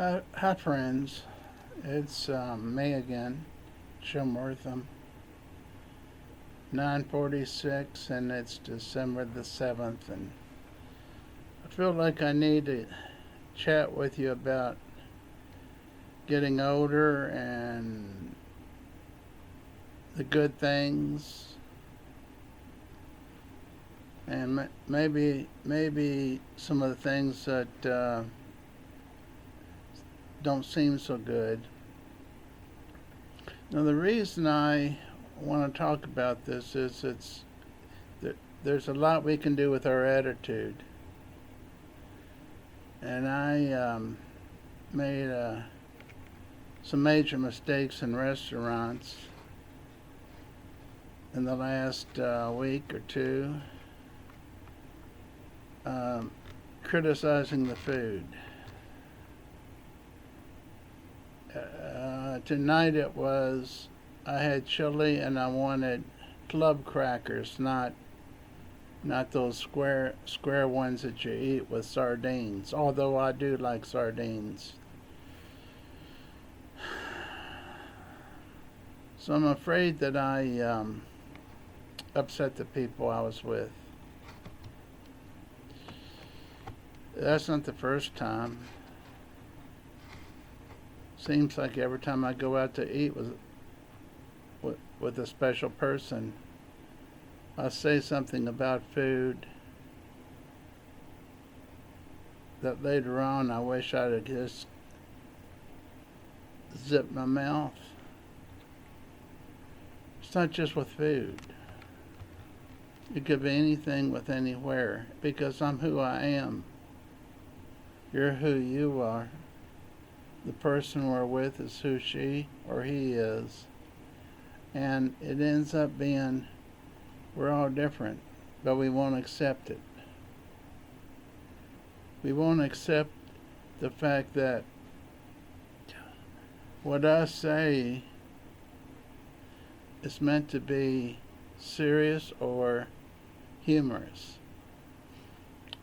Hi, friends. It's me again, Jim Wortham. 9:46, and it's December the 7th, and I feel like I need to chat with you about getting older and the good things, and maybe some of the things that don't seem so good. Now, the reason I want to talk about this is there's a lot we can do with our attitude, and I made some major mistakes in restaurants in the last week or two, um, criticizing the food. Tonight I had chili and I wanted club crackers, not those square ones that you eat with sardines. Although I do like sardines. So I'm afraid that I upset the people I was with. That's not the first time. Seems like every time I go out to eat with a special person, I say something about food that later on I wish I'd have just zipped my mouth. It's not just with food. It could be anything with anywhere because I'm who I am. You're who you are. The person we're with is who she or he is. And it ends up being we're all different, but we won't accept it. We won't accept the fact that what I say is meant to be serious or humorous.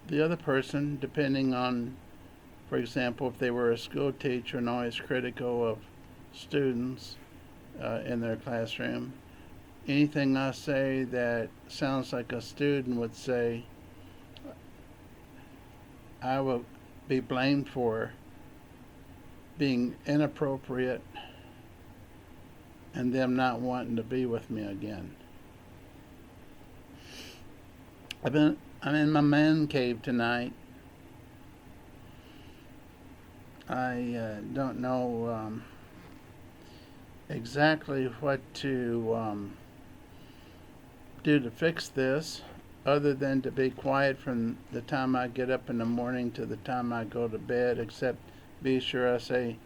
The other person, depending on, for example, if they were a school teacher and always critical of students in their classroom, anything I say that sounds like a student would say, I will be blamed for being inappropriate and them not wanting to be with me again. I'm in my man cave tonight. I don't know exactly what to do to fix this other than to be quiet from the time I get up in the morning to the time I go to bed, except be sure I say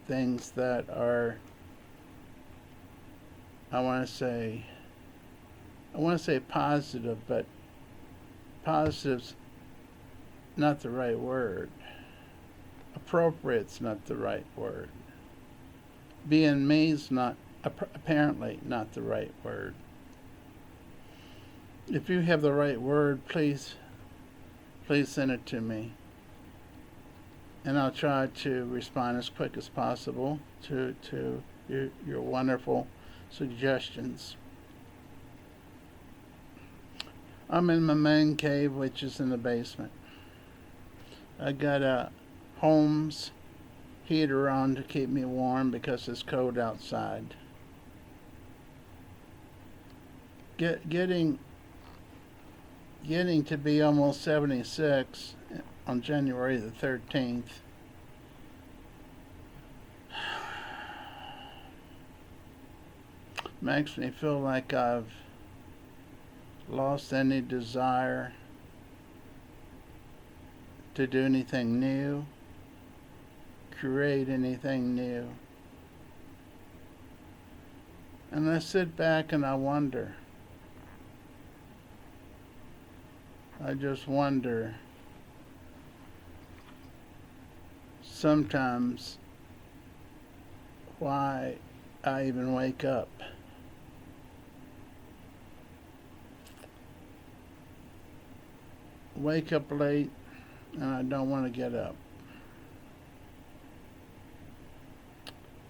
things that are I want to say positive, but positive's not the right word. Appropriate's not the right word. Being me's not apparently not the right word. If you have the right word, please send it to me, and I'll try to respond as quick as possible to your wonderful suggestions. I'm in my man cave, which is in the basement. I got a Holmes heater on to keep me warm because it's cold outside. Getting to be almost 76 on January the 13th makes me feel like I've lost any desire to do anything new, create anything new. And I sit back and I wonder. I just wonder sometimes why I even wake up. Wake up late and I don't want to get up.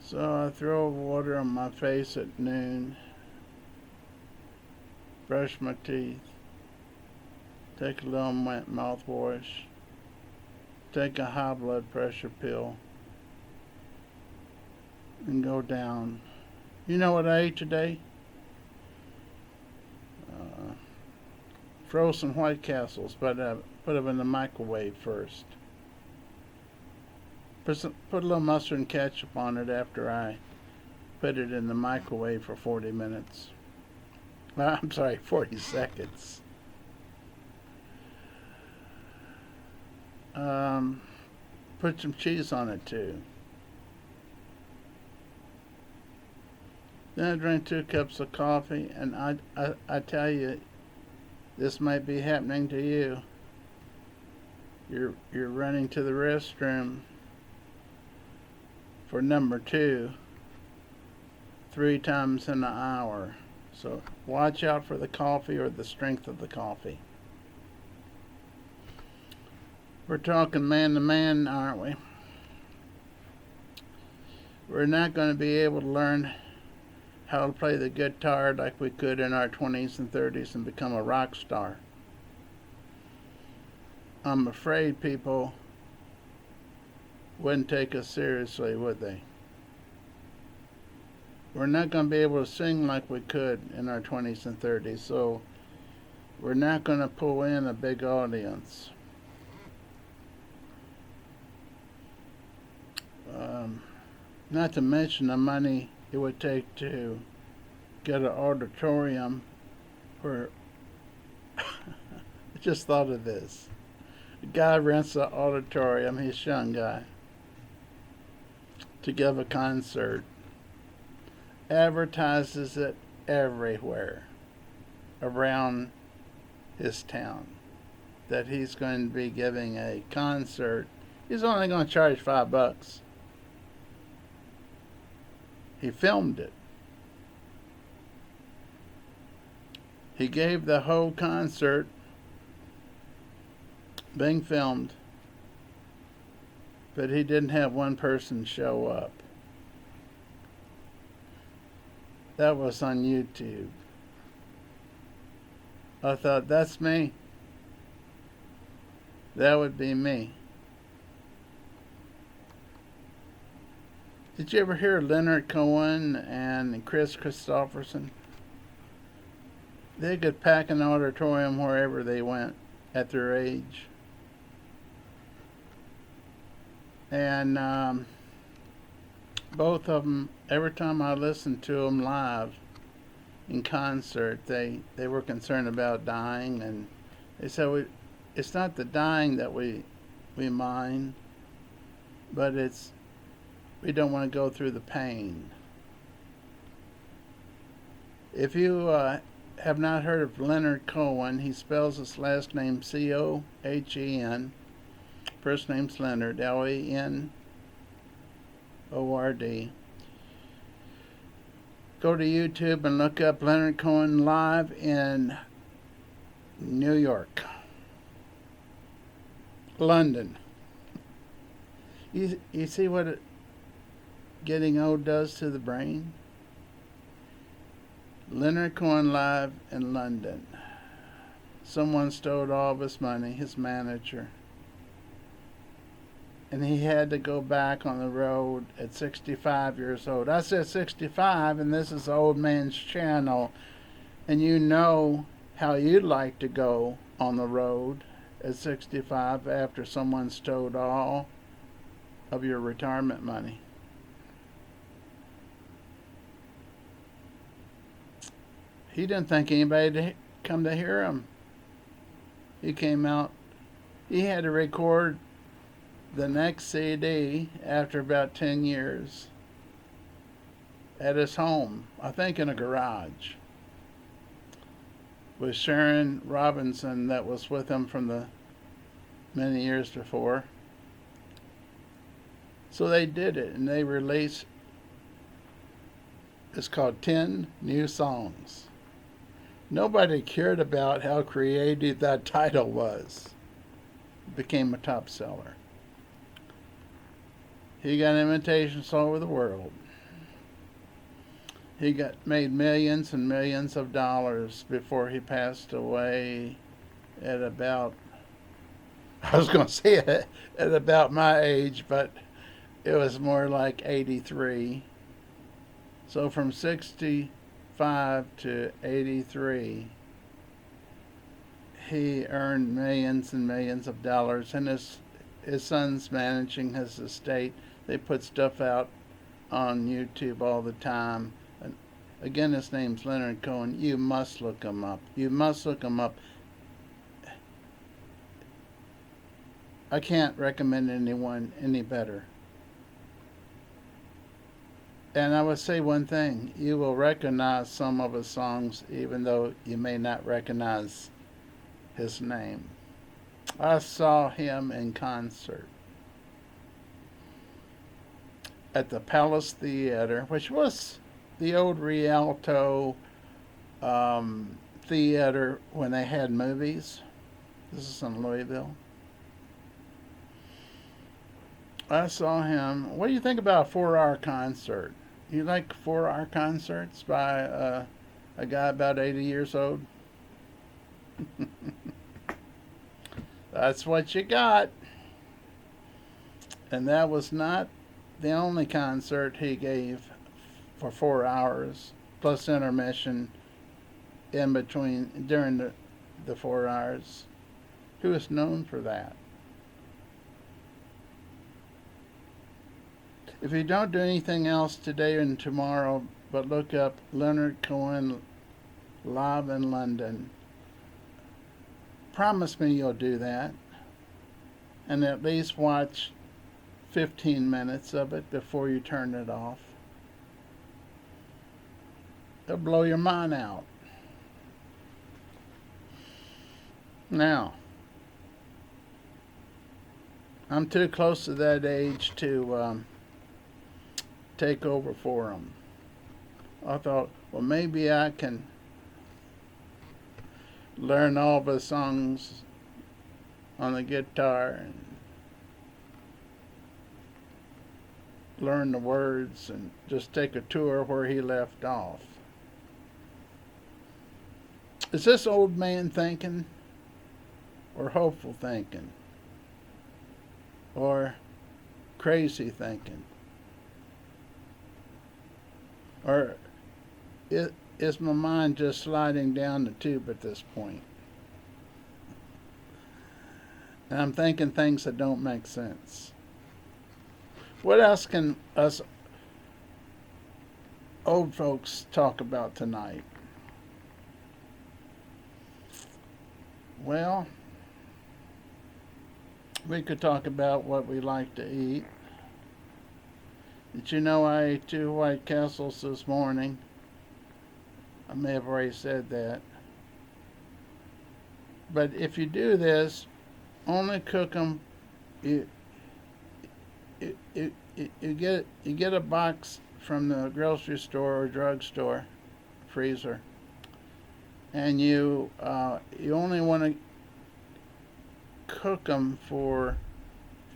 So I throw water on my face at noon, brush my teeth, take a little mouthwash, take a high blood pressure pill, and go down. You know what I ate today? Frozen White Castles, but put them in the microwave first. Put a little mustard and ketchup on it after I put it in the microwave for 40 minutes. I'm sorry, 40 seconds. Put some cheese on it too. Then I drank 2 cups of coffee, and I tell you, this might be happening to you. You're running to the restroom for number 2 3 times in an hour. So watch out for the coffee or the strength of the coffee. We're talking man to man, aren't we? We're not going to be able to learn how to play the guitar like we could in our 20s and 30s and become a rock star. I'm afraid people wouldn't take us seriously, would they? We're not going to be able to sing like we could in our 20s and 30s, so we're not going to pull in a big audience. Not to mention the money it would take to get an auditorium for I just thought of this. A guy rents an auditorium, he's a young guy, to give a concert, advertises it everywhere around his town that he's going to be giving a concert. He's only going to charge $5. He filmed it. He gave the whole concert being filmed, but he didn't have one person show up. That was on YouTube. I thought, that's me. That would be me. Did you ever hear Leonard Cohen and Chris Christopherson? They could pack an auditorium wherever they went at their age. And both of them, every time I listened to them live in concert, they were concerned about dying. And they said, it's not the dying that we mind, but we don't want to go through the pain. If you have not heard of Leonard Cohen, he spells his last name Cohen. First name's Leonard, Leonord. Go to YouTube and look up Leonard Cohen live in New York, London. You see what getting old does to the brain? Leonard Cohen live in London. Someone stole all of his money, his manager. And he had to go back on the road at 65 years old. I said 65, and this is the old man's channel. And you know how you'd like to go on the road at 65 after someone stole all of your retirement money. He didn't think anybody'd come to hear him. He came out. He had to record the next CD after about 10 years at his home, I think in a garage, with Sharon Robinson that was with him from the many years before. So they did it, and they released, it's called 10 New Songs. Nobody cared about how creative that title was. It became a top seller. He got invitations all over the world. He got made millions and millions of dollars before he passed away at about, I was going to say at about my age, but it was more like 83. So from 65 to 83, he earned millions and millions of dollars, and his son's managing his estate. They put stuff out on YouTube all the time. And again, his name's Leonard Cohen. You must look him up. You must look him up. I can't recommend anyone any better. And I would say one thing: you will recognize some of his songs, even though you may not recognize his name. I saw him in concert at the Palace Theater, which was the old Rialto theater when they had movies. This is in Louisville. I saw him. What do you think about a 4-hour concert? You like 4-hour concerts by a guy about 80 years old? That's what you got. And that was not the only concert he gave for 4 hours, plus intermission in between during the 4 hours. Who is known for that? If you don't do anything else today and tomorrow but look up Leonard Cohen live in London, promise me you'll do that and at least watch 15 minutes of it before you turn it off. It'll blow your mind out. Now, I'm too close to that age to take over for him. I thought, well, maybe I can learn all the songs on the guitar and learn the words and just take a tour where he left off. Is this old man thinking, or hopeful thinking, or crazy thinking? Or is my mind just sliding down the tube at this point? And I'm thinking things that don't make sense. What else can us old folks talk about tonight? Well, we could talk about what we like to eat. Did you know I ate 2 White Castles this morning? I may have already said that. But if you do this, only cook them. You get a box from the grocery store or drugstore freezer, and you only want to cook them for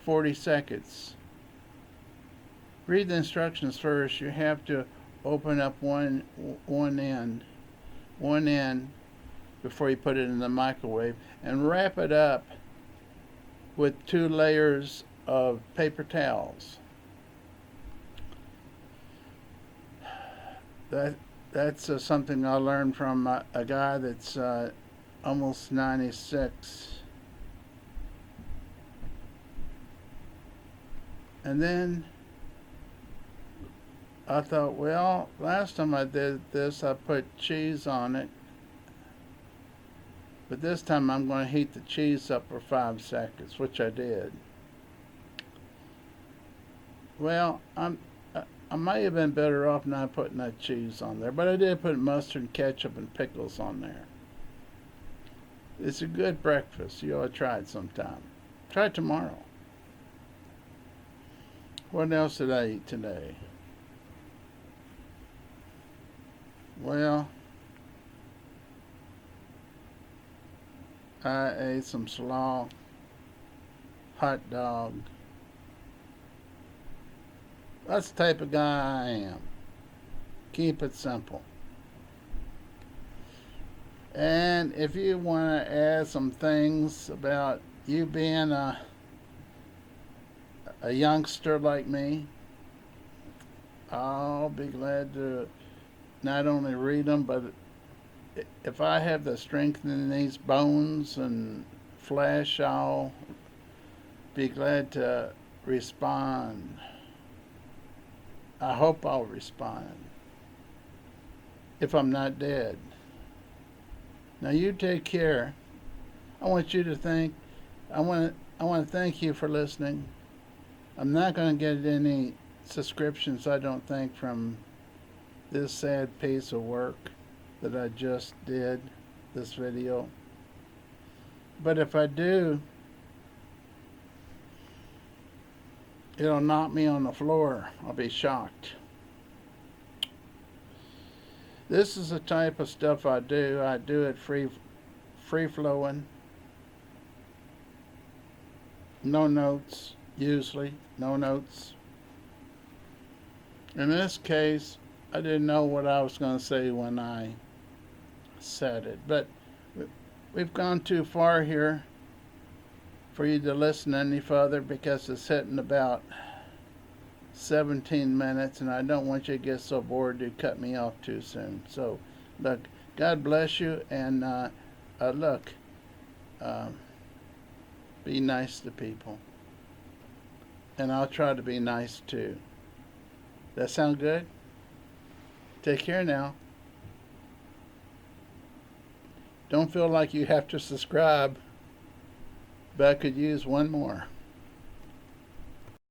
40 seconds. Read the instructions first. You have to open up one end before you put it in the microwave, and wrap it up with 2 layers of paper towels. That's something I learned from a guy that's almost 96. And then I thought, well, last time I did this, I put cheese on it. But this time I'm going to heat the cheese up for 5 seconds, which I did. Well, I may have been better off not putting that cheese on there, but I did put mustard, ketchup, and pickles on there. It's a good breakfast. You ought to try it sometime. Try it tomorrow. What else did I eat today? Well, I ate some slaw, hot dog. That's the type of guy I am. Keep it simple. And if you want to add some things about you being a youngster like me, I'll be glad to not only read them, but if I have the strength in these bones and flesh, I'll be glad to respond. I hope I'll respond if I'm not dead. Now you take care. I want you to think. I want to thank you for listening. I'm not going to get any subscriptions, I don't think, from this sad piece of work that I just did, this video. But if I do, it'll knock me on the floor. I'll be shocked. This is the type of stuff I do. I do it free flowing. No notes, usually. No notes. In this case, I didn't know what I was going to say when I said it. But we've gone too far here for you to listen any further because it's hitting about 17 minutes, and I don't want you to get so bored you cut me off too soon. So, look, God bless you, and look, be nice to people. And I'll try to be nice too. That sound good? Take care now. Don't feel like you have to subscribe, but I could use one more.